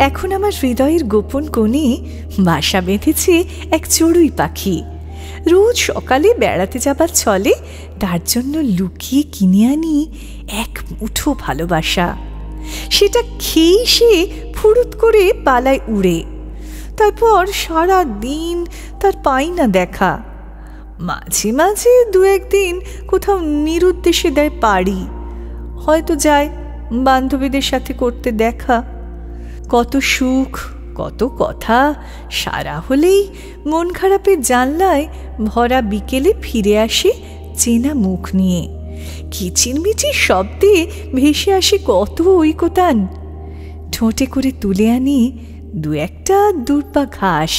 এখন আমার হৃদয়ের গোপন কোণে বাসা বেঁধেছে এক চড়ুই পাখি। রোজ সকালে বেড়াতে যাবার ছলে তার জন্য লুকিয়ে কিনে আনি এক মুঠো ভালোবাসা। সেটা খেয়েই সে ফুরুত করে পালায় উড়ে। তারপর সারা দিন তার পাই না দেখা। মাঝে মাঝে দু একদিন কোথাও নিরুদ্দেশে দেয় পাড়ি, হয়তো যায় বান্ধবীদের সাথে করতে দেখা। কত সুখ, কত কথা সারা হলেই মন খারাপের জানলায় ভরা বিকেলে ফিরে আসে চেনা মুখ নিয়ে। কিচিরমিচির শব্দে ভেসে আসে কত ঐকতান। ঠোঁটে করে তুলে আনে দু একটা দুর্বা ঘাস।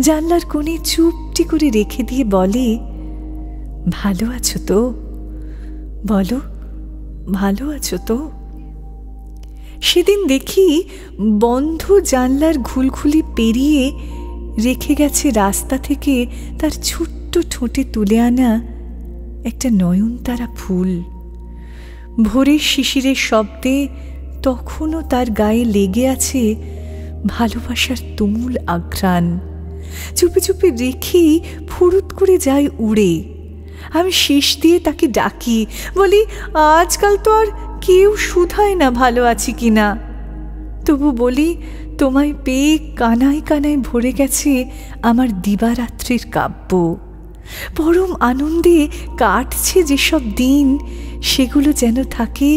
জানলার কোণে চুপটি করে রেখে দিয়ে বলে, ভালো আছো তো? বলো, ভালো আছো তো? সেদিন দেখি বন্ধ জানলার ঘুলঘুলি পেরিয়ে রেখে গেছে রাস্তা থেকে তার ছোট্ট ঠোঁটে তুলে আনা একটা নয়নতারা ফুল। ভোরের শিশিরের শব্দে তখনও তার গায়ে লেগে আছে ভালোবাসার তুমুল আঘ্রাণ। চুপে চুপে রেখে ফুরুত করে যায় উড়ে। আমি শেষ দিয়ে তাকে ডাকি, বলি, আজকাল তো আর কেউ শুধায় না ভালো আছি কিনা। তবু বলি, তোমায় পেয়ে কানায় কানায় ভরে গেছে আমার দিবারাত্রির কাব্য। পরম আনন্দে কাটছে যেসব দিন, সেগুলো যেন থাকে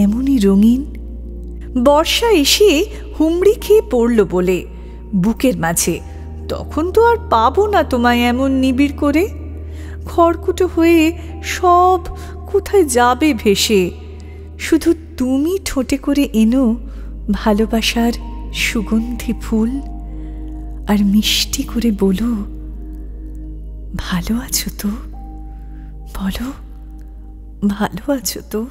এমনই রঙিন। বর্ষা এসে হুমড়ি খেয়ে পড়ল বলে বুকের মাঝে, তখন তো আর পাবো না তোমায় এমন নিবিড় করে। খড়কুটো হয়ে সব কোথায় যাবে ভেসে। শুধু তুমি ঠোঁটে করে এনো ভালোবাসার সুগন্ধি ফুল, আর মিষ্টি করে বলো, ভালো আছো তো? বলো, ভালো আছো তো?